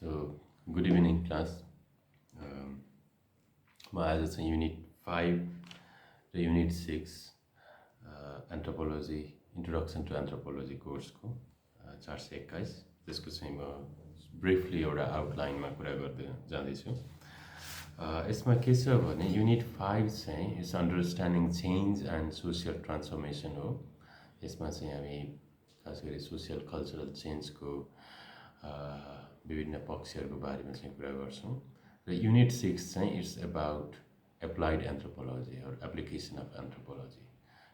So, good evening, class. म आज चाहिँ युनिट 5 र unit 6 anthropology introduction to anthropology कोर्सको 421 त्यसको चाहिँ म ब्रिफली एउटा आउटलाइनमा कुरा गर्दै जाँदैछु। यसमा के छ भने युनिट 5 चाहिँ it's understanding change and social transformation हो। यसमा चाहिँ हामी खास गरी सोसियल कल्चरल चेन्जको विभिन्न पक्षहरूको बारेमा चाहिँ कुरा गर्छौँ। र युनिट 6 चाहिँ it's about applied anthropology or application of anthropology.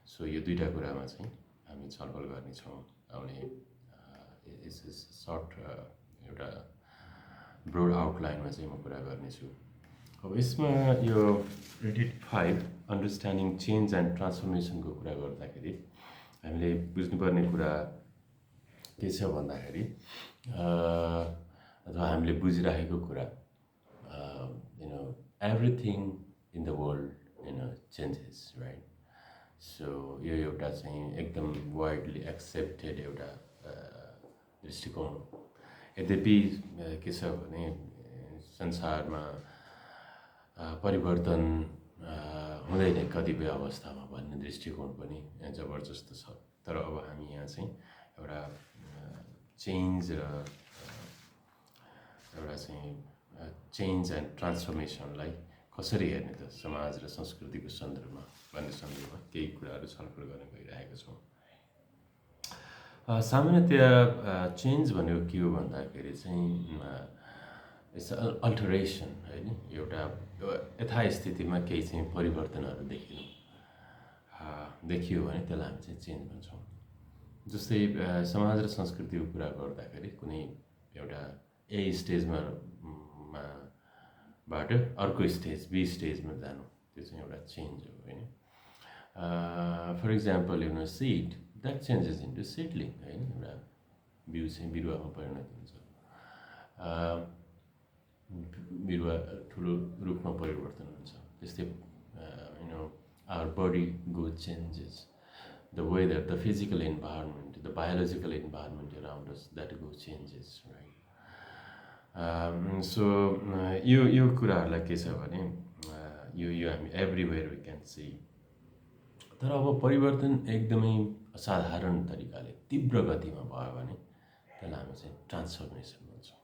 So यो दुईवटा कुरामा चाहिँ हामी छलफल गर्नेछौँ। आउने इट्स सर्ट एउटा ब्रोड आउटलाइनमा चाहिँ म कुरा गर्नेछु। अब यसमा यो युनिट 5 अन्डरस्ट्यान्डिङ चेन्ज एन्ड ट्रान्सफर्मेसनको कुरा गर्दाखेरि हामीले बुझ्नुपर्ने कुरा के छ भन्दाखेरि अथवा हामीले बुझिराखेको कुरा everything in the world changes, right? So यो एउटा चाहिँ एकदम वाइडली एक्सेप्टेड एउटा दृष्टिकोण हो। यद्यपि के छ भने संसारमा परिवर्तन हुँदैन कतिपय अवस्थामा भन्ने दृष्टिकोण पनि जबरजस्त छ। तर अब हामी यहाँ चाहिँ एउटा चेन्ज र एउटा चाहिँ चेन्ज एन्ड ट्रान्सफर्मेसनलाई कसरी हेर्ने त समाज र संस्कृतिको सन्दर्भमा भन्ने सन्दर्भमा केही कुराहरू छलफल गर्न गइरहेको छौँ। सामान्यतया चेन्ज भनेको के हो भन्दाखेरि चाहिँ इट्स अल्टरेसन होइन, एउटा यथास्थितिमा केही चाहिँ परिवर्तनहरू देखियो भने त्यसलाई हामी चाहिँ चेन्ज भन्छौँ। जस्तै समाज र संस्कृतिको कुरा गर्दाखेरि कुनै एउटा ए स्टेजमा बाट अर्को स्टेज बी स्टेजमा जानु त्यो चाहिँ एउटा चेन्ज हो होइन। For example seed that changes into seedling होइन, एउटा बिउ चाहिँ बिरुवामा परिणत हुन्छ, बिरुवा ठुलो रूपमा परिवर्तन हुन्छ। त्यस्तै our body go changes, the weather, the physical environment, the biological environment around us that go changes, right. So यो कुराहरूलाई के छ भने यो हामी एभ्रिवेयर वी क्यान सी। तर अब परिवर्तन एकदमै असाधारण तरिकाले तीव्र गतिमा भयो भने त्यसलाई हामी चाहिँ ट्रान्सफर्मेसन भन्छौँ।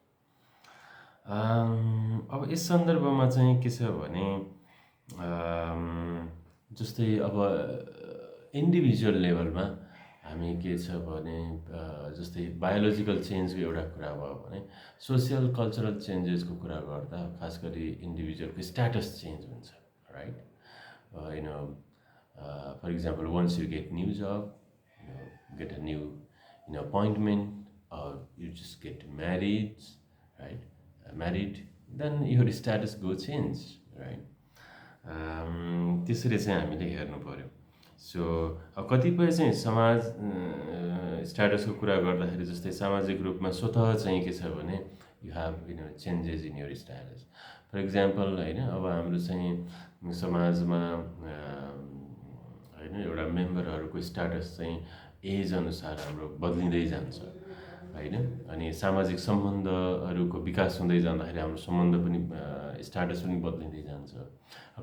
अब यस सन्दर्भमा चाहिँ के छ भने जस्तै अब इन्डिभिजुअल लेभलमा हामी के छ भने जस्तै बायोलोजिकल चेन्जको एउटा कुरा भयो भने सोसियल कल्चरल चेन्जेसको कुरा गर्दा खास गरी इन्डिभिजुअलको स्ट्याटस चेन्ज हुन्छ, right. For example once you get new job, get a new appointment, or you just get married, right? Married, then your status go change, right? त्यसरी चाहिँ हामीले हेर्नु पर्यो। सो कतिपय चाहिँ समाज स्ट्याटसको कुरा गर्दाखेरि जस्तै सामाजिक रूपमा स्वतः चाहिँ के छ भने you have changes in your status. For example होइन, अब हाम्रो चाहिँ समाजमा होइन एउटा मेम्बरहरूको स्ट्याटस चाहिँ एज अनुसार हाम्रो बदलिँदै जान्छ होइन। अनि सामाजिक सम्बन्धहरूको विकास हुँदै जाँदाखेरि हाम्रो सम्बन्ध पनि स्ट्याटस पनि बदलिँदै जान्छ।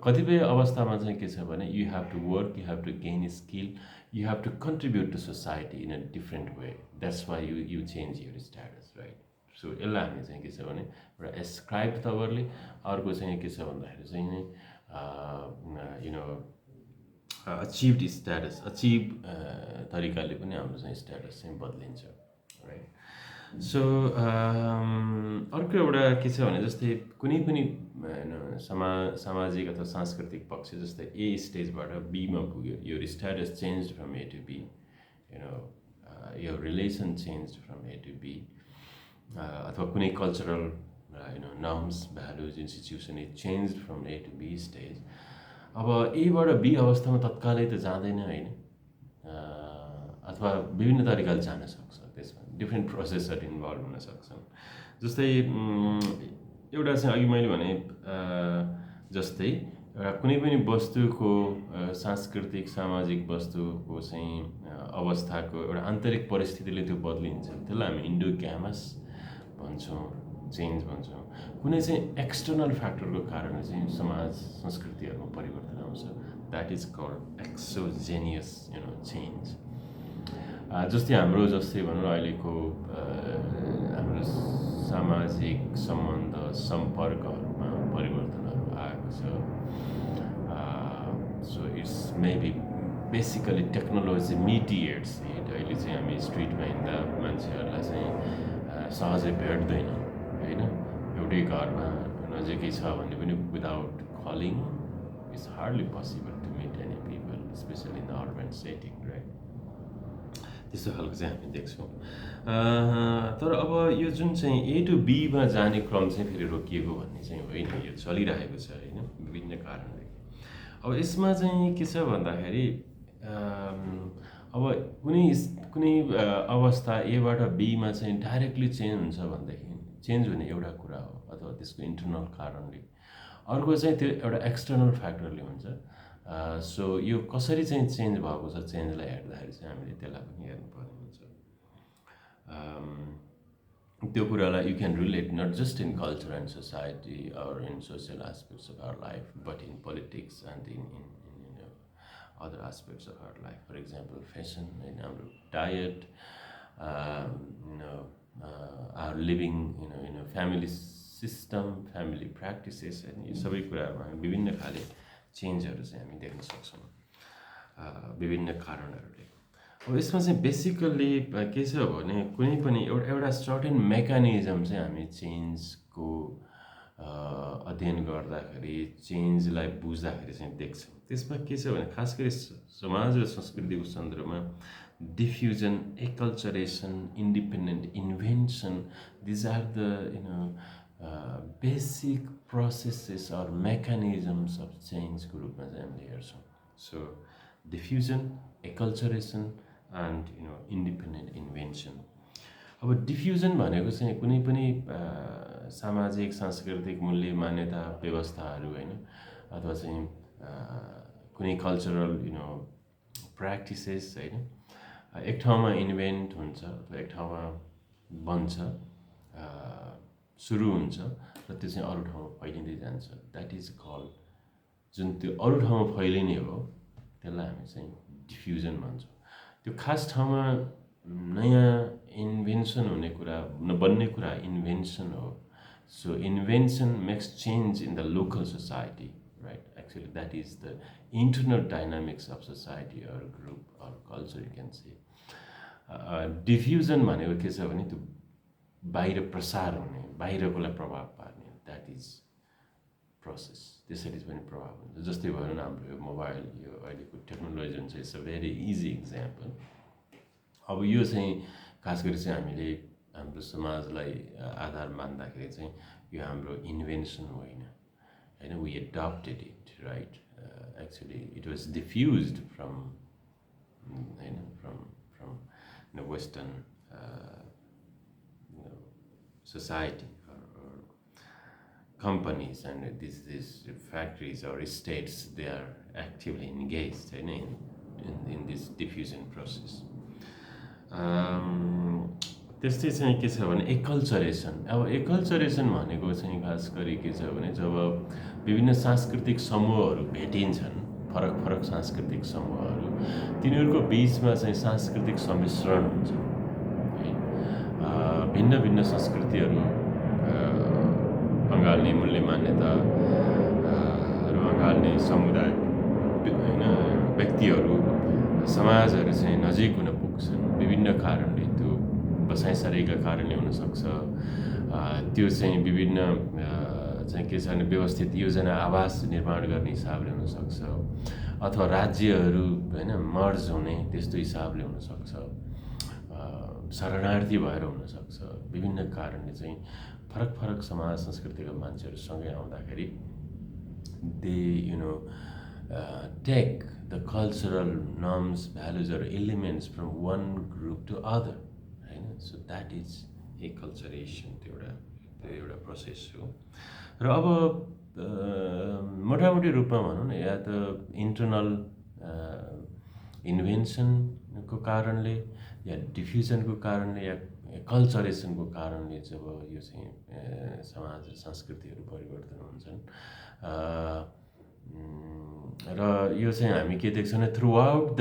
कतिपय अवस्थामा चाहिँ के छ भने you have to work, you have to gain skill, you have to contribute to society in a different way, that's why you change your status, right. So यसलाई हामी चाहिँ के छ भने एउटा एस्क्राइब तवरले, अर्को चाहिँ के छ भन्दाखेरि चाहिँ अचिभ्ड स्ट्याटस, अचिभ तरिकाले पनि हाम्रो चाहिँ स्ट्याटस चाहिँ बदलिन्छ, राइट। सो अर्को एउटा के छ भने जस्तै कुनै पनि सामाजिक अथवा सांस्कृतिक पक्ष जस्तै ए स्टेजबाट बीमा पुग्यो, यो status change from A to B, यो relation change from A to B, अथवा कुनै cultural norms, values, institution it change from A to B stage. अब एबाट बी अवस्थामा तत्कालै त जाँदैन होइन, अथवा विभिन्न तरिकाले जान सक्छ, त्यसमा डिफ्रेन्ट प्रोसेसहरू इन्भल्भ हुन सक्छन्। जस्तै एउटा चाहिँ अघि मैले भने जस्तै एउटा कुनै पनि वस्तुको सांस्कृतिक सामाजिक वस्तुको चाहिँ अवस्थाको एउटा आन्तरिक परिस्थितिले त्यो बदलिन्छ, त्यसलाई हामी इन्डोग्यामस भन्छौँ। चेन्ज भन्छौँ, कुनै चाहिँ एक्सटर्नल फ्याक्टरको कारणले चाहिँ समाज संस्कृतिहरूमा परिवर्तन आउँछ, द्याट इज कल्ड एक्सोजेनियस चेन्ज। जस्तै भनौँ अहिलेको हाम्रो सामाजिक सम्बन्ध सम्पर्कहरूमा परिवर्तनहरू आएको छ। So it's maybe basically technology mediates it. अहिले चाहिँ हामी स्ट्रिटमा हिँड्दा मान्छेहरूलाई चाहिँ सहजै भेट्दैन होइन, एउटै घरमा नजिकै छ भने पनि without calling it's hardly possible to meet any people, specially in the urban setting, right? त्यस्तो खालको चाहिँ हामी देख्छौँ। तर अब यो जुन चाहिँ ए टु बीमा जाने क्रम चाहिँ फेरि रोकिएको भन्ने चाहिँ होइन, यो चलिरहेको छ होइन, विभिन्न कारणले। अब यसमा चाहिँ के छ भन्दाखेरि अब कुनै अवस्था एबाट बीमा चाहिँ डाइरेक्टली चेन्ज हुन्छ भनेदेखि चेन्ज हुने एउटा कुरा हो, अथवा त्यसको इन्टरनल कारणले। अर्को चाहिँ त्यो एउटा एक्सटर्नल फ्याक्टरले हुन्छ। सो यो कसरी चाहिँ चेन्ज भएको छ, चेन्जलाई हेर्दाखेरि चाहिँ हामीले त्यसलाई पनि हेर्नुपर्ने हुन्छ। त्यो कुरालाई you can relate not just in culture and society or in social aspects of our life, but in politics and in other aspects of our life. For example, fashion, our diet, our living, family system, family practices, and यो सबै कुराहरूमा हामी विभिन्न खाले चेन्जहरू चाहिँ हामी देख्न सक्छौँ विभिन्न कारणहरूले। अब यसमा चाहिँ बेसिकल्ली के छ भने कुनै पनि एउटा सर्टेन मेकानिजम चाहिँ हामी चेन्जको अध्ययन गर्दाखेरि, चेन्जलाई बुझ्दाखेरि चाहिँ देख्छौँ। त्यसमा के छ भने खास गरी समाज र संस्कृतिको सन्दर्भमा diffusion, acculturation, independent invention, these are the basic processes or mechanisms of चेन्जको रूपमा चाहिँ हामीले हेर्छौँ। So diffusion, acculturation and independent invention. अब डिफ्युजन भनेको चाहिँ कुनै पनि सामाजिक सांस्कृतिक मूल्य मान्यता व्यवस्थाहरू होइन, अथवा चाहिँ कुनै कल्चरल प्र्याक्टिसेस होइन, एक ठाउँमा इन्भेन्ट हुन्छ अथवा एक ठाउँमा बन्छ, सुरु हुन्छ र त्यो चाहिँ अरू ठाउँमा फैलिँदै जान्छ। द्याट इज कल्ड, जुन त्यो अरू ठाउँमा फैलिने हो त्यसलाई हामी चाहिँ डिफ्युजन भन्छौँ। त्यो खास ठाउँमा नयाँ इन्भेन्सन हुने कुरा, बन्ने कुरा इन्भेन्सन हो। So invention makes change in the local society, right? Actually, that is the internal dynamics of society or group or culture, you can say. Diffusion भनेको के छ भने त्यो बाहिर प्रसार हुने, बाहिरकोलाई प्रभाव पार्ने, द्याट इज प्रोसेस। त्यसरी पनि प्रभाव हुन्छ। जस्तै भनौँ न हाम्रो यो मोबाइल, यो अहिलेको टेक्नोलोजी हुन्छ, it's a very easy example. अब यो चाहिँ खास गरी चाहिँ हामीले हाम्रो समाजलाई आधार मान्दाखेरि चाहिँ यो हाम्रो इन्भेन्सन होइन, we adopted it, right? Actually, it was diffused from Western society or companies, and these factories or states, they are actively engaged in this diffusion process. त्यस्तै चाहिँ के छ भने एकल्चरेसन। अब एकल्चरेसन भनेको चाहिँ खास गरी के छ भने जब विभिन्न सांस्कृतिक समूहहरू भेटिन्छन्, फरक फरक सांस्कृतिक समूहहरू, तिनीहरूको बिचमा चाहिँ सांस्कृतिक सम्मिश्रण हुन्छ है। भिन्न भिन्न संस्कृतिहरू, अँगाल्ने मूल्य मान्यताहरू अँगाल्ने समुदाय होइन, व्यक्तिहरू, समाजहरू चाहिँ नजिक हुन पुग्छन् विभिन्न कारणले। त्यो बसाइसरेका कारणले हुनसक्छ, त्यो चाहिँ विभिन्न चाहिँ के छ भने व्यवस्थित योजना आवास निर्माण गर्ने हिसाबले हुनसक्छ, अथवा राज्यहरू होइन मर्ज हुने त्यस्तो हिसाबले हुनसक्छ, शरणार्थी भएर हुनसक्छ। विभिन्न कारणले चाहिँ फरक फरक समाज संस्कृतिका मान्छेहरू सँगै आउँदाखेरि they take the cultural norms, values or elements from one group to other होइन। सो द्याट इज एकल्चरेसन, त्यो एउटा प्रोसेस हो। र अब मोटामोटी रूपमा भनौँ न, या त इन्टरनल इन्भेन्सनको कारणले या डिफ्युजनको कारणले या कल्चरेसनको कारणले जब यो चाहिँ समाज र संस्कृतिहरू परिवर्तन हुन्छन् र यो चाहिँ हामी के देख्छौँ भने through out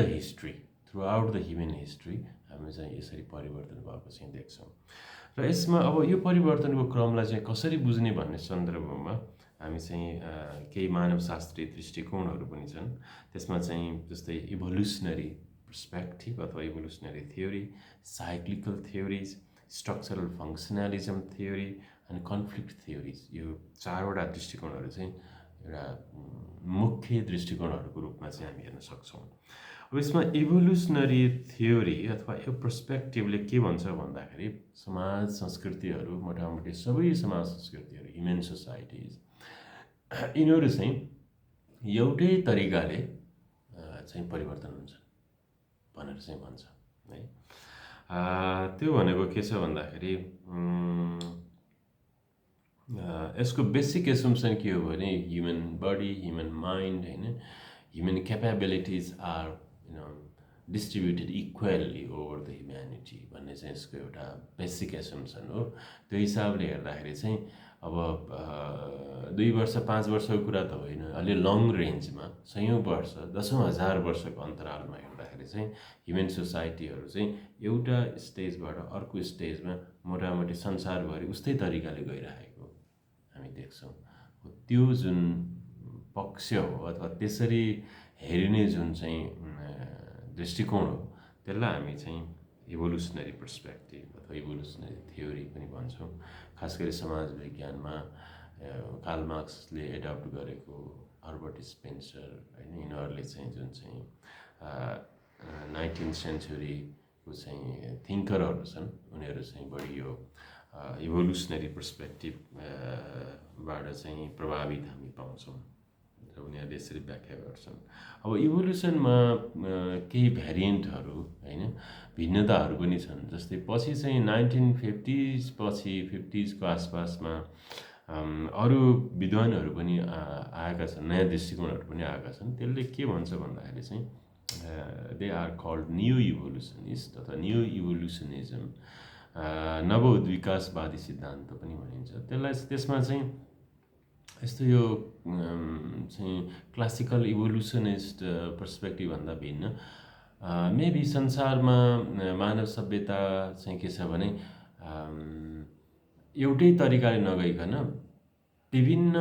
the human history हामी चाहिँ यसरी परिवर्तन भएको चाहिँ देख्छौँ। र यसमा अब यो परिवर्तनको क्रमलाई चाहिँ कसरी बुझ्ने भन्ने सन्दर्भमा हामी चाहिँ केही मानवशास्त्रीय दृष्टिकोणहरू पनि छन्। त्यसमा चाहिँ जस्तै इभोल्युसनरी पर्सपेक्टिभ अथवा evolutionary theory, cyclical theories, structural functionalism theory अनि कन्फ्लिक्ट थ्योरिज, यो चारवटा दृष्टिकोणहरू चाहिँ एउटा मुख्य दृष्टिकोणहरूको रूपमा चाहिँ हामी हेर्न सक्छौँ। अब यसमा इभोल्युसनरी थ्योरी अथवा यो पर्सपेक्टिभले के भन्छ भन्दाखेरि समाज संस्कृतिहरू मोटामोटी सबै समाज संस्कृतिहरू ह्युमन सोसाइटिज यिनीहरू चाहिँ एउटै तरिकाले चाहिँ परिवर्तन हुन्छ भनेर चाहिँ भन्छ है। त्यो भनेको के छ भन्दाखेरि यसको बेसिक एसम्पसन के हो भने ह्युमन बडी, ह्युमन माइन्ड हैन, human capabilities are distributed equally over the humanity भन्ने चाहिँ यसको एउटा बेसिक एसम्पसन हो। त्यो हिसाबले हेर्दाखेरि चाहिँ अब 2 वर्ष 5 वर्षको कुरा त होइन, अलि लङ रेन्जमा सयौँ वर्ष, दशौँ हजार वर्षको अन्तरालमा हेर्दाखेरि चाहिँ ह्युमन सोसाइटीहरू चाहिँ एउटा स्टेजबाट अर्को स्टेजमा मोटामोटी संसारभरि उस्तै तरिकाले गइरहेको हामी देख्छौँ। त्यो जुन पक्ष हो अथवा त्यसरी हेरिने जुन चाहिँ दृष्टिकोण हो त्यसलाई हामी चाहिँ इभोल्युसनरी पर्सपेक्टिभ अथवा इभोल्युसनरी थ्योरी पनि भन्छौँ। खास गरी समाज विज्ञानमा कार्ल मार्क्सले एडप्ट गरेको हर्बर्ट स्पेन्सर हैन, यिनीहरूले चाहिँ जुन चाहिँ 19th सेन्चुरीको चाहिँ थिङ्करहरू छन् उनीहरू चाहिँ बढी यो इभोल्युसनरी पर्सपेक्टिभबाट चाहिँ प्रभावित हामी पाउँछौँ र उनीहरूले यसरी व्याख्या गर्छन्। अब इभोल्युसनमा केही भ्यारिएन्टहरू हैन, भिन्नताहरू पनि छन्। जस्तै पछि चाहिँ 1950s पछि 50s को आसपासमा अरू विद्वानहरू पनि आएका छन्, नयाँ दृष्टिकोणहरू पनि आएका छन्। त्यसले के भन्छ भन्दाखेरि चाहिँ दे आर कल्ड न्यू इभोल्युसनिस्ट अथवा न्यू इभोल्युसनिजम, नव उद्विकासवादी सिद्धान्त पनि भनिन्छ त्यसलाई। त्यसमा चाहिँ यस्तो यो चाहिँ क्लासिकल इभोल्युसनिस्ट पर्सपेक्टिभ भन्दा भिन्न मेबी संसारमा मानव सभ्यता चाहिँ के छ भने एउटै तरिकाले नगइकन विभिन्न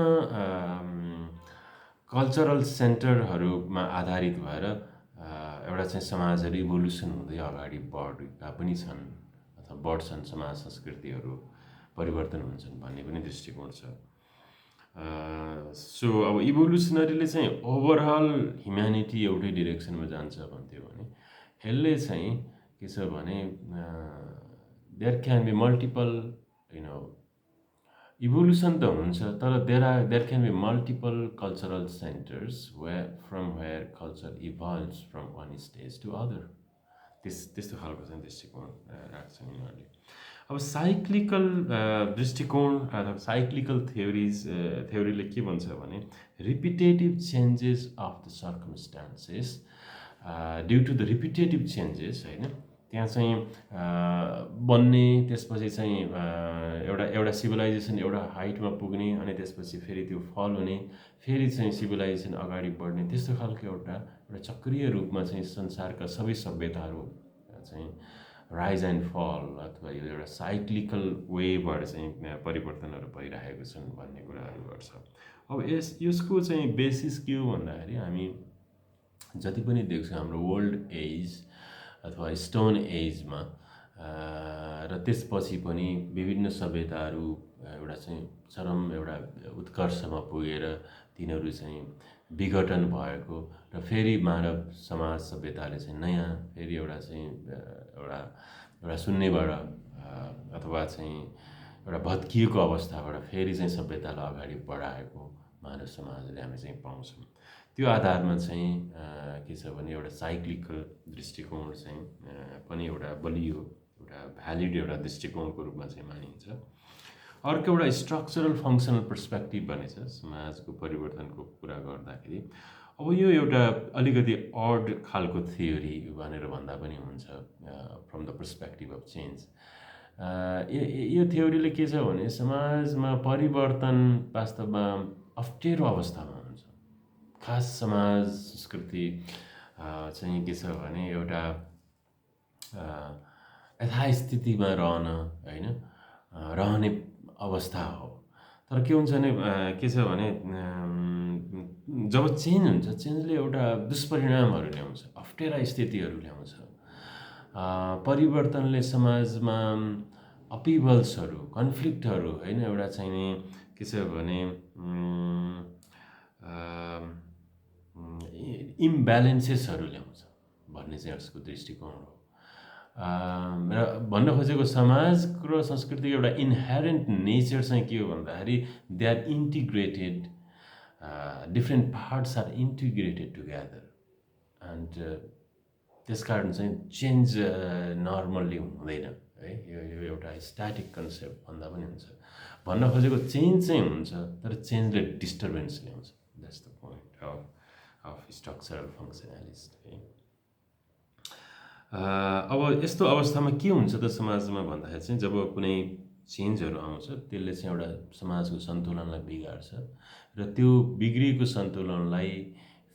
कल्चरल सेन्टरहरूमा आधारित भएर एउटा चाहिँ समाजहरू इभोल्युसन हुँदै अगाडि बढेका पनि छन् अथवा बढ्छन्, समाज संस्कृतिहरू परिवर्तन हुन्छन् भन्ने पनि दृष्टिकोण छ। सो अब इभोल्युसनरीले चाहिँ ओभरअल ह्युम्यानिटी एउटै डिरेक्सनमा जान्छ भन्थ्यो भने यसले चाहिँ के छ भने there can be multiple evolution त हुन्छ तर there can be multiple cultural centres from where culture evolves from one stage to other. त्यस्तो खालको चाहिँ दृष्टिकोण राख्छन् यिनीहरूले। अब साइक्लिकल दृष्टिकोण अथवा साइक्लिकल थ्योरीले के भन्छ भने repetitive changes of the circumstances due to the repetitive changes हैन, त्यहाँ चाहिँ बन्ने, त्यसपछि चाहिँ एउटा सिभिलाइजेसन एउटा हाइटमा पुग्ने अनि त्यसपछि फेरि त्यो फल हुने, फेरि चाहिँ सिभिलाइजेसन अगाडि बढ्ने, त्यस्तो खालको एउटा चक्रीय रूपमा चाहिँ संसारका सबै सभ्यताहरू चाहिँ राइज एन्ड फल अथवा यो एउटा साइक्लिकल वेबाट चाहिँ परिवर्तनहरू भइरहेको छन् भन्ने कुराहरू गर्छ। अब यसको चाहिँ बेसिस के हो भन्दाखेरि हामी जति पनि देख्छौँ हाम्रो ओल्ड एज अथवा स्टोन एजमा र त्यसपछि पनि विभिन्न सभ्यताहरू एउटा चाहिँ चरम एउटा उत्कर्षमा पुगेर तिनीहरू चाहिँ विघटन भएको र फेरि मानव समाज सभ्यताले चाहिँ नयाँ फेरि एउटा चाहिँ एउटा शून्यबाट अथवा चाहिँ एउटा भत्किएको अवस्थाबाट फेरि चाहिँ सभ्यतालाई अगाडि बढाएको मानव समाजले हामी चाहिँ पाउँछौँ। त्यो आधारमा चाहिँ के छ भने एउटा साइक्लिकल दृष्टिकोण चाहिँ पनि एउटा बलियो एउटा भ्यालिड एउटा दृष्टिकोणको रूपमा चाहिँ मानिन्छ। अर्को एउटा स्ट्रक्चरल फङ्सनल पर्सपेक्टिभ भन्ने छ समाजको परिवर्तनको कुरा गर्दाखेरि। अब यो एउटा अलिकति अड खालको थियोरी भनेर भन्दा पनि हुन्छ from the perspective of change. यो थ्योरीले के छ भने समाजमा परिवर्तन वास्तवमा अप्ठ्यारो अवस्थामा हुन्छ। खास समाज संस्कृति चाहिँ के छ भने एउटा यथास्थितिमा रहने अवस्था हो। तर के हुन्छ भने के छ भने जब चेन्ज हुन्छ, चेन्जले एउटा दुष्परिणामहरू ल्याउँछ, अप्ठ्यारा स्थितिहरू ल्याउँछ। परिवर्तनले समाजमा अपिभल्सहरू, कन्फ्लिक्टहरू एउटा चाहिँ नि के छ भने इम्ब्यालेन्सेसहरू ल्याउँछ भन्ने चाहिँ यसको दृष्टिकोण हो। र भन्न खोजेको समाज र संस्कृतिको एउटा इन्हेरेन्ट नेचर चाहिँ के हो भन्दाखेरि they are integrated, different parts are integrated together and त्यस कारण चाहिँ चेन्ज नर्मल्ली हुँदैन है। यो एउटा स्ट्याटिक कन्सेप्ट भन्दा पनि हुन्छ। भन्न खोजेको चेन्ज चाहिँ हुन्छ तर चेन्जले डिस्टर्बेन्स ल्याउँछ। That's the point of structural functionalist है। अब यस्तो अवस्थामा के हुन्छ त समाजमा भन्दाखेरि चाहिँ जब कुनै चेन्जहरू आउँछ त्यसले चाहिँ एउटा समाजको सन्तुलनलाई बिगार्छ र त्यो बिग्रिएको सन्तुलनलाई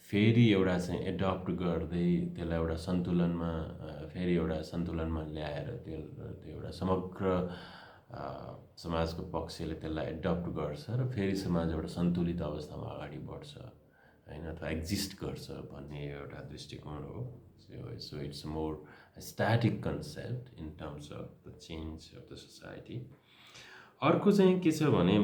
फेरि एउटा चाहिँ एडप्ट गर्दै त्यसलाई एउटा सन्तुलनमा फेरि एउटा सन्तुलनमा ल्याएर त्यो एउटा समग्र समाजको पक्षले त्यसलाई एडप्ट गर्छ र फेरि समाज एउटा सन्तुलित अवस्थामा अगाडि बढ्छ हैन, अथवा एक्जिस्ट गर्छ भन्ने एउटा दृष्टिकोण हो। So it's more a static concept in terms of the change of the society. अर्को चाहिँ के छ भने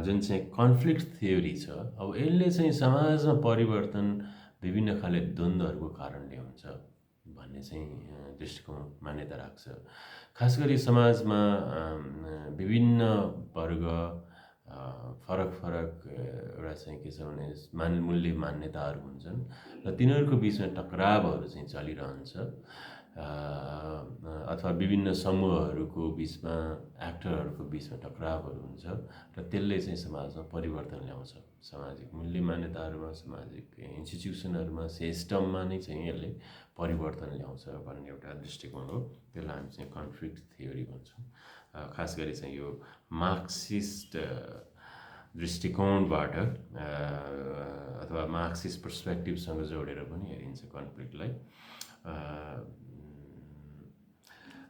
जुन चाहिँ कन्फ्लिक्ट थ्योरी छ, अब यसले चाहिँ समाजमा परिवर्तन विभिन्न खाले द्वन्द्वहरूको कारणले हुन्छ भन्ने चाहिँ दृष्टिकोण मान्यता राख्छ। खास गरी समाजमा विभिन्न वर्ग फरक एउटा चाहिँ के छ भने मूल्य मान्यताहरू हुन्छन् र तिनीहरूको बिचमा टकरावहरू चाहिँ चलिरहन्छ, अथवा विभिन्न समूहहरूको बिचमा एक्टरहरूको बिचमा टकरावहरू हुन्छ र त्यसले चाहिँ समाजमा परिवर्तन ल्याउँछ। सामाजिक मूल्य मान्यताहरूमा, सामाजिक इन्स्टिट्युसनहरूमा, सिस्टममा नै चाहिँ यसले परिवर्तन ल्याउँछ भन्ने एउटा दृष्टिकोण हो। त्यसलाई हामी चाहिँ कन्फ्लिक्ट थ्योरी भन्छौँ। खास गरी चाहिँ यो मार्क्सिस्ट दृष्टिकोणबाट अथवा मार्क्सिस्ट पर्सपेक्टिभसँग जोडेर पनि हेरिन्छ कन्फ्लिक्टलाई।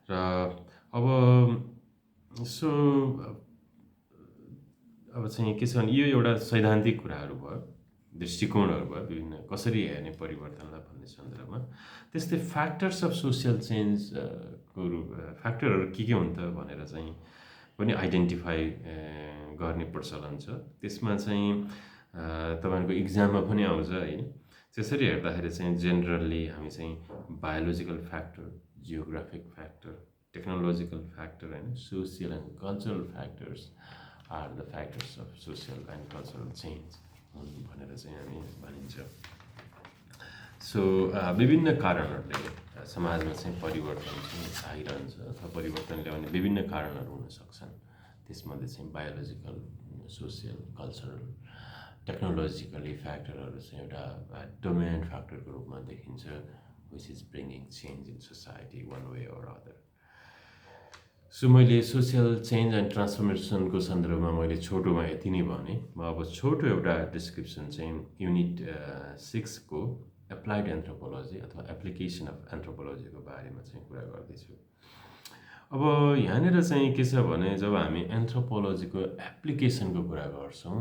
र अब चाहिँ के छ भने यो एउटा सैद्धान्तिक कुराहरू भयो, दृष्टिकोणहरू भयो, विभिन्न कसरी हेर्ने परिवर्तनलाई भन्ने सन्दर्भमा। त्यस्तै फ्याक्टर्स अफ सोसियल चेन्जको फ्याक्टरहरू के हुन् त भनेर चाहिँ पनि आइडेन्टिफाई गर्ने प्रचलन छ। त्यसमा चाहिँ तपाईँको इक्जाममा पनि आउँछ है। त्यसरी हेर्दाखेरि चाहिँ जेनरली हामी चाहिँ biological factor, geographic factor, technological factor होइन, social and cultural factors are the factors of social and cultural change भनेर चाहिँ हामी भनिन्छ। सो विभिन्न कारणहरूले समाजमा चाहिँ परिवर्तन चाहिँ आइरहन्छ अथवा परिवर्तन ल्याउने विभिन्न कारणहरू हुन सक्छन्। त्यसमध्ये चाहिँ बायोलोजिकल, सोसियल, कल्चरल, टेक्नोलोजिकली फ्याक्टरहरू चाहिँ एउटा डोमिनेन्ट फ्याक्टरको रूपमा देखिन्छ, which is bringing change in society one way or other. So मैले सोसियल चेन्ज एन्ड ट्रान्सफर्मेसनको सन्दर्भमा मैले छोटोमा यति नै भने। म अब छोटो एउटा डिस्क्रिप्सन चाहिँ युनिट 6 को एप्लाइड एन्थ्रोपोलोजी अथवा एप्लिकेसन अफ एन्थ्रोपोलोजीको बारेमा चाहिँ कुरा गर्दैछु। अब यहाँनिर चाहिँ के छ भने जब हामी एन्थ्रोपोलोजीको एप्लिकेसनको कुरा गर्छौँ,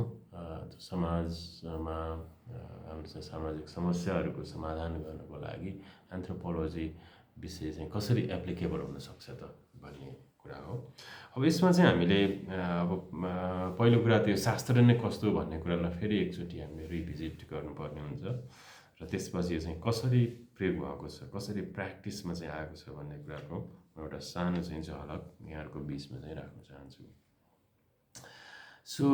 समाजमा हाम्रो चाहिँ सामाजिक समस्याहरूको समाधान गर्नको लागि एन्थ्रोपोलोजी विषय चाहिँ कसरी एप्लिकेबल हुनसक्छ त भन्ने कुरा हो। अब यसमा चाहिँ हामीले अब पहिलो कुरा त्यो शास्त्र नै कस्तो भन्ने कुरालाई फेरि एकचोटि हामीले रिभिजिट गर्नुपर्ने हुन्छ र त्यसपछि चाहिँ कसरी प्रयोग भएको छ, कसरी प्र्याक्टिसमा चाहिँ आएको छ भन्ने कुराको एउटा सानो चाहिँ झलक यहाँहरूको बिचमा चाहिँ राख्न चाहन्छु। सो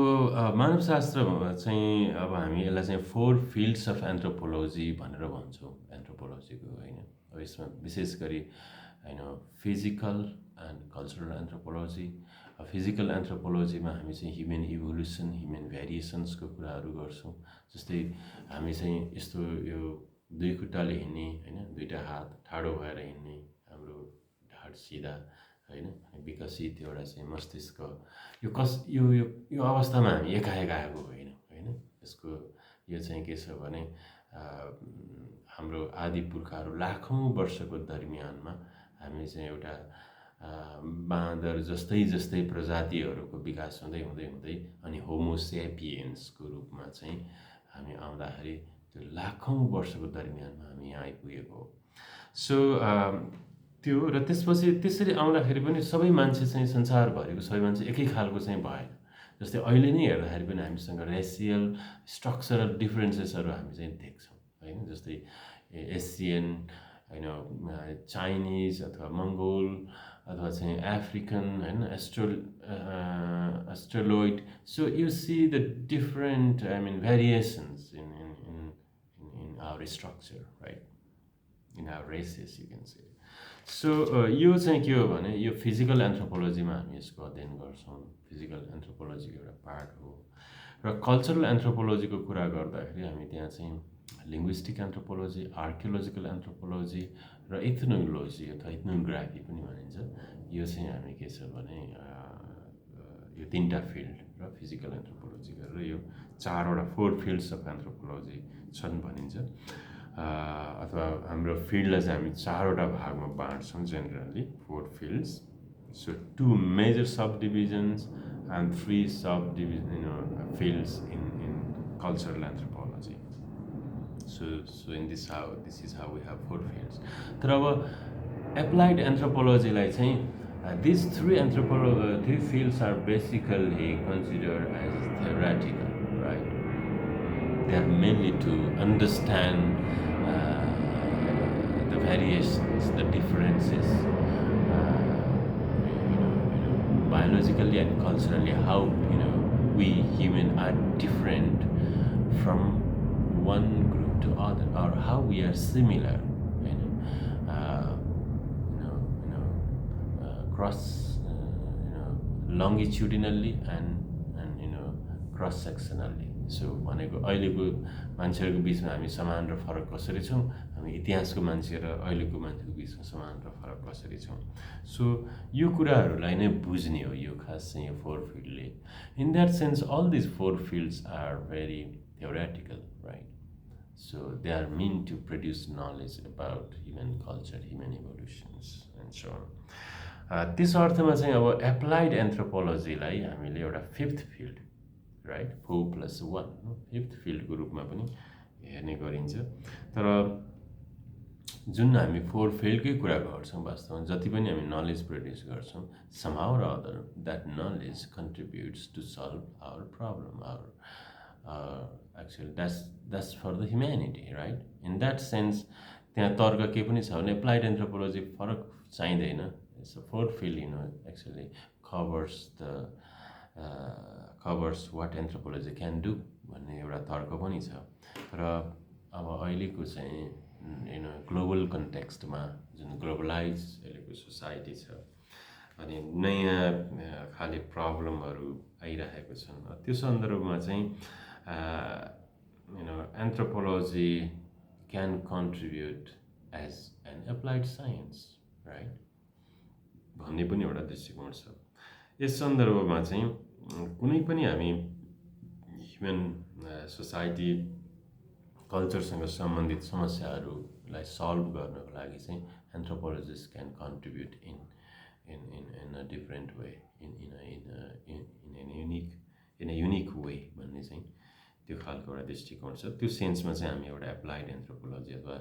मानवशास्त्र चाहिँ अब हामी यसलाई चाहिँ 4 फिल्ड्स अफ एन्थ्रोपोलोजी भनेर भन्छौँ एन्थ्रोपोलोजीको होइन। अब यसमा विशेष गरी होइन physical and cultural anthropology. Physical एन्थ्रोपोलोजीमा हामी चाहिँ ह्युमन इभोल्युसन, ह्युमन भेरिएसन्सको कुराहरू गर्छौँ। जस्तै हामी चाहिँ यस्तो यो 2 खुट्टाले हिँड्ने होइन, 2टा हात ठाडो भएर हिँड्ने, हाम्रो हाम्रो ढाड सिधा होइन विकसित एउटा चाहिँ मस्तिष्क यो अवस्थामा हामी एकाएक आएको होइन यसको यो चाहिँ के छ भने हाम्रो आदि पुर्खाहरू लाखौँ वर्षको दरमियानमा हामी चाहिँ एउटा बाँदर जस्तै प्रजातिहरूको विकास हुँदै अनि होमोसेपियन्सको रूपमा चाहिँ हामी आउँदाखेरि त्यो लाखौँ वर्षको दरमियानमा हामी यहाँ आइपुगेको हो। सो त्यो र त्यसपछि त्यसरी आउँदाखेरि पनि सबै मान्छे चाहिँ संसारभरिको सबै मान्छे एकै खालको चाहिँ भएन। जस्तै अहिले नै हेर्दाखेरि पनि हामीसँग रेसियल स्ट्रक्चरल डिफरेन्सेसहरू हामी चाहिँ देख्छौँ होइन। जस्तै एसियन होइन चाइनिज अथवा मङ्गोल अथवा चाहिँ अफ्रिकन होइन Australoid. So you see the different variations in our structure right in our races you can say. So यो चाहिँ के हो भने यो फिजिकल एन्थ्रोपोलोजीमा हामी यसको अध्ययन गर्छौँ। फिजिकल एन्थ्रोपोलोजीको एउटा पार्ट हो। र कल्चरल एन्थ्रोपोलोजीको कुरा गर्दाखेरि हामी त्यहाँ चाहिँ लिङ्ग्विस्टिक एन्थ्रोपोलोजी, आर्कियोलोजिकल एन्थ्रोपोलोजी र इथ्नोलोजी अथवा इथ्नोग्राफी पनि भनिन्छ। यो चाहिँ हामी के छ भने यो तीनटा फिल्ड र फिजिकल एन्थ्रोपोलोजी गरेर यो चारवटा 4 फिल्ड्स अफ एन्थ्रोपोलोजी छन् भनिन्छ। अथवा हाम्रो फिल्डलाई चाहिँ हामी चारवटा भागमा बाँड्छौँ generally 4 fields. So 2 major subdivisions and 3 subdivision fields in cultural anthropology. So in this is how we have 4 fields. तर अब applied anthropology like saying these 3 fields are basically considered as theoretical, right? They are mainly to understand the variations, the differences, biologically and culturally, how we human are different from one group to other, or how we are similar, cross, longitudinally and cross sectionally. So भनेको अहिलेको मान्छेहरूको बिचमा हामी समान र फरक कसरी छौँ, हामी इतिहासको मान्छे र अहिलेको मान्छेको बिचमा समान र फरक कसरी छौँ। सो यो कुराहरूलाई नै बुझ्ने हो यो खास चाहिँ यो 4 फिल्डले। In that sense all these 4 fields are very theoretical, right? So they are meant to produce knowledge about human culture, human evolutions and so on. त्यस अर्थमा चाहिँ अब एप्लाइड एन्थ्रोपोलोजीलाई हामीले एउटा 5th फिल्ड राइट 4 + 1 5th फिल्डको रूपमा पनि हेर्ने गरिन्छ। तर जुन हामी 4 फिल्डकै कुरा गर्छौँ वास्तवमा जति पनि हामी नलेज प्रड्युस गर्छौँ somehow or other that knowledge contributes to solve our problem, actually that's for the humanity, right? In that sense त्यहाँ तर्क के पनि छ भने एप्लाइड एन्थ्रोपोलोजी फरक चाहिँदैन। It's a 4th field actually covers what anthropology can do भन्ने एउटा तर्क पनि छ। र अब अहिलेको चाहिँ ग्लोबल कन्टेक्स्टमा जुन ग्लोबलाइज अहिलेको सोसाइटी छ अनि नयाँ खाले प्रब्लमहरू आइरहेको छन् त्यो सन्दर्भमा चाहिँ anthropology can contribute as an applied science right भन्ने पनि एउटा दृष्टिकोण छ। यस सन्दर्भमा चाहिँ कुनै पनि हामी ह्युमन सोसाइटी कल्चरसँग सम्बन्धित समस्याहरूलाई सल्भ गर्नको लागि चाहिँ anthropologist can contribute in a different way in a unique way भन्ने चाहिँ त्यो खालको एउटा दृष्टिकोण छ। त्यो सेन्समा चाहिँ हामी एउटा एप्लाइड एन्थ्रोपोलोजी अथवा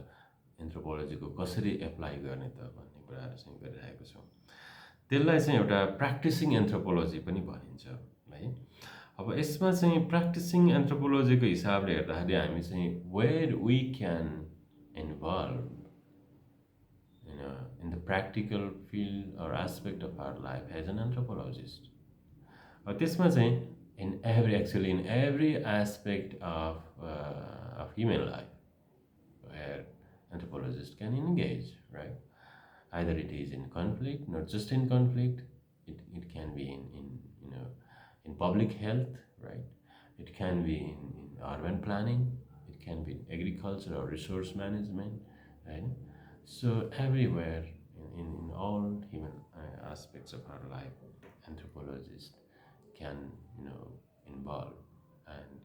एन्थ्रोपोलोजीको कसरी एप्लाई गर्ने त भन्ने कुराहरू चाहिँ गरिरहेको छौँ। त्यसलाई चाहिँ एउटा प्र्याक्टिसिङ एन्थ्रोपोलोजी पनि भनिन्छ है। अब यसमा चाहिँ प्र्याक्टिसिङ एन्थ्रोपोलोजीको हिसाबले हेर्दाखेरि हामी चाहिँ where we can involve in the practical field or aspect of our life as an anthropologist. त्यसमा चाहिँ in every aspect of human life where anthropologists can engage, right? Either it is in conflict, not just in conflict, it can be in public health, right? It can be in urban planning, it can be in agriculture or resource management, right? So everywhere in all human aspects of our life, anthropologists can involve and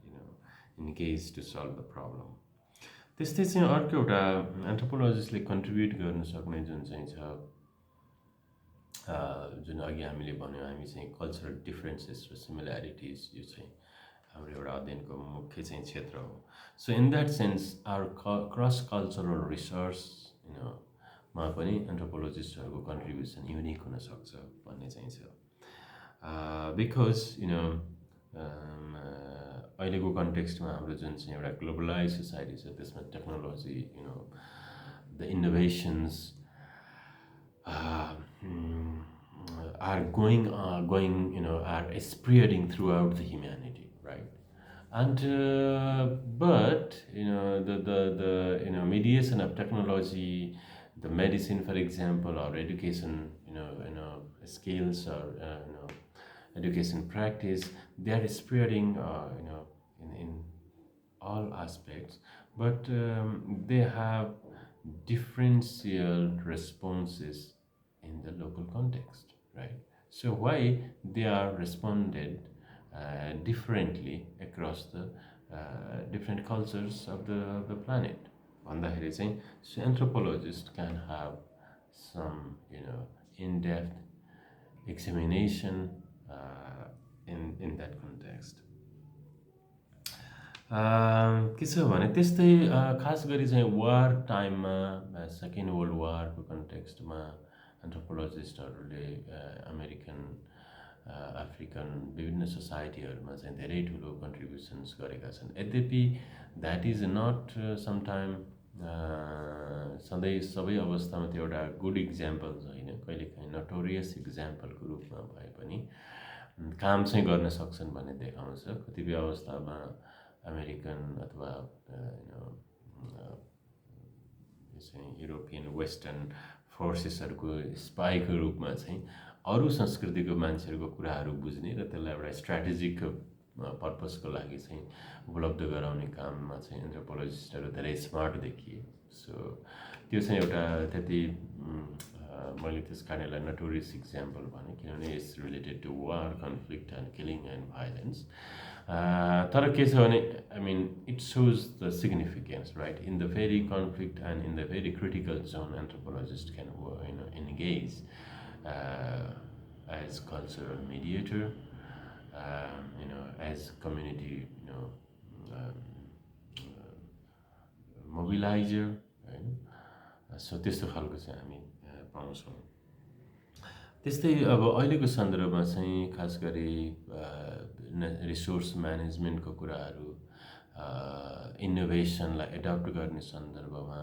engage to solve the problem. त्यस्तै चाहिँ अर्को एउटा एन्थ्रोपोलोजिस्टले contribute गर्न सक्ने जुन चाहिँ छ जुन अघि हामीले भन्यौँ हामी चाहिँ कल्चरल डिफ्रेन्सेस र सिमिल्यारिटिज यो चाहिँ हाम्रो एउटा अध्ययनको मुख्य चाहिँ क्षेत्र हो. So in that sense our cross cultural research मा पनि एन्थ्रोपोलोजिस्टहरूको कन्ट्रिब्युसन युनिक हुनसक्छ भन्ने चाहिँ छ. बिकज अहिलेको कन्टेक्स्टमा हाम्रो जुन चाहिँ एउटा ग्लोबलाइज सोसाइटी छ त्यसमा technology the innovations are going are spreading throughout the humanity, right? And but the mediation of technology, the medicine, for example, or education, skills or education practice, they are spreading, in all aspects, but they have differential responses in the local context, right? So why they are responded differently across the different cultures of the planet. भन्दाखेरि चाहिँ so anthropologists can have some in-depth examination in that context. के छ भने त्यस्तै खास गरी चाहिँ वार टाइममा सेकेन्ड वर्ल्ड वारको कन्टेक्स्टमा एन्थ्रोपोलोजिस्टहरूले अमेरिकन अफ्रिकन विभिन्न सोसाइटीहरूमा चाहिँ धेरै ठुलो कन्ट्रिब्युसन्स गरेका छन्. यद्यपि द्याट इज नट समटाइम सधैँ सबै अवस्थामा त्यो एउटा गुड इक्जाम्पल छैन, कहिलेकाहीँ नटोरियस इक्जाम्पलको रूपमा भए पनि काम चाहिँ गर्न सक्छन् भन्ने देखाउँछ. कतिपय अवस्थामा अमेरिकन अथवा युरोपियन वेस्टर्न फोर्सेसहरूको स्पाईको रूपमा चाहिँ अरू संस्कृतिको मान्छेहरूको कुराहरू बुझ्ने र त्यसलाई एउटा स्ट्राटेजिक पर्पसको लागि चाहिँ उपलब्ध गराउने काममा चाहिँ एन्थ्रोपोलोजिस्टहरू धेरै स्मार्ट देखिए. सो त्यो चाहिँ एउटा त्यति मैले त्यस कारणले नटोरियस इक्जाम्पल भने, किनभने it's related to war, conflict and killing and violence. तर के छ भने I mean it shows the significance, right? In the very conflict and in the very critical zone, anthropologists can engage as cultural mediator, as community mobilizer, right? So त्यस्तो खालको चाहिँ हामी पाउँछौँ. त्यस्तै अब अहिलेको सन्दर्भमा चाहिँ खास गरी रिसोर्स म्यानेजमेन्टको कुराहरू, इनोभेसनलाई एडप्ट गर्ने सन्दर्भमा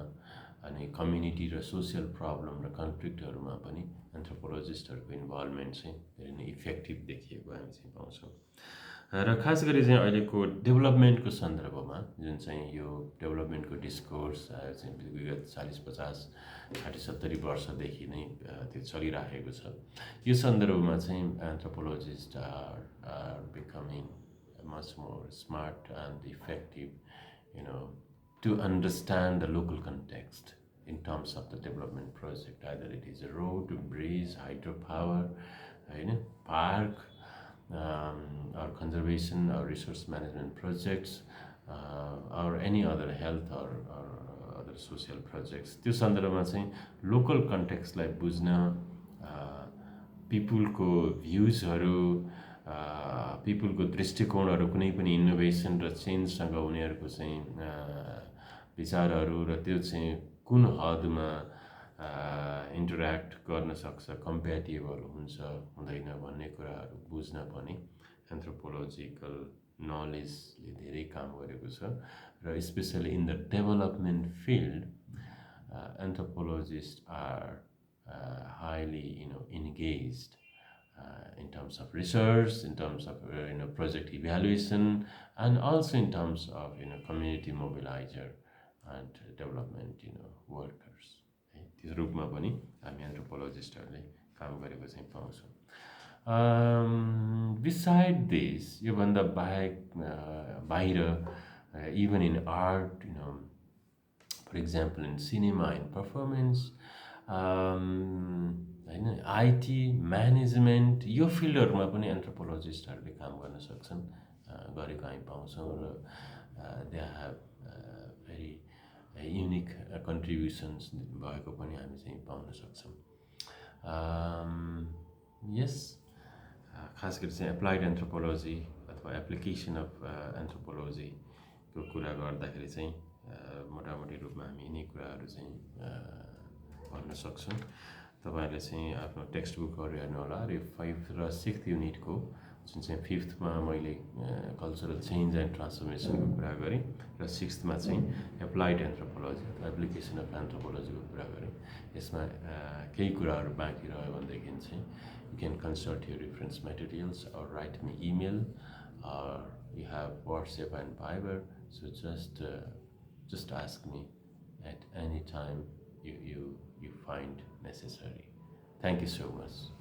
अनि कम्युनिटी र सोसियल प्रब्लम र कन्फ्लिक्टहरूमा पनि एन्थ्रोपोलोजिस्टहरूको इन्भल्भमेन्ट चाहिँ धेरै नै इफेक्टिभ देखिएको हामी चाहिँ पाउँछौँ. र खास गरी चाहिँ अहिलेको डेभलपमेन्टको सन्दर्भमा जुन चाहिँ यो डेभलपमेन्टको डिस्कोर्स चाहिँ विगत 40-50 60-70 वर्षदेखि नै त्यो चलिराखेको छ. यो सन्दर्भमा चाहिँ anthropologist are becoming much more smart and effective, to understand the local context in terms of the development project, either it is a road, bridge, hydropower, park, or conservation or resource management projects, or any other health or other social projects. त्यो सन्दर्भमा चाहिँ local कन्टेक्स्टलाई बुझ्न, पिपुलको भ्युजहरू, पिपुलको दृष्टिकोणहरू, कुनै पनि innovation र चेन्जसँग उनीहरूको चाहिँ विचारहरू र त्यो चाहिँ कुन हदमा इन्टरेक्ट गर्न सक्छ, कम्प्याटिबल हुन्छ हुँदैन भन्ने कुराहरू बुझ्न पनि एन्थ्रोपोलोजिकल नलेजले धेरै काम गरेको छ. र especially in the development field anthropologist are highly engaged in terms of research, in terms of project evaluation, and also in terms of community mobilizer and development workers. त्यो रूपमा पनि हामी एन्थ्रोपोलोजिस्टहरूले काम गरेको चाहिँ पाउँछौँ. Beside this, योभन्दा बाहिर, even in art, for example in cinema, in performance, होइन आइटी म्यानेजमेन्ट यो फिल्डहरूमा पनि एन्थ्रोपोलोजिस्टहरूले काम गर्न सक्छन्, गरेको हामी पाउँछौँ र they have very unique contributions भएको पनि हामी चाहिँ पाउन सक्छौँ। यस खास गरी चाहिँ एप्लाइड एन्थ्रोपोलोजी अथवा एप्लिकेसन अफ एन्थ्रोपोलोजीको कुरा गर्दाखेरि चाहिँ मोटामोटी रूपमा हामी यिनै कुराहरू चाहिँ भन्न सक्छौँ। तपाईँहरूले चाहिँ आफ्नो टेक्स्ट बुकहरू हेर्नु होला र 5 र 6 युनिटको जुन चाहिँ 5th-मा मैले कल्चरल चेन्ज एन्ड ट्रान्सफर्मेसनको कुरा गरेँ र 6th-मा चाहिँ एप्लाइड एन्थ्रोपोलोजी अथवा एप्लिकेसन अफ एन्थ्रोपोलोजीको कुरा गरेँ। यसमा केही कुराहरू बाँकी रह्यो भनेदेखि चाहिँ you can consult your reference materials or write me email, or you have WhatsApp and Viber, so just ask me at any time you find necessary. Thank you so much.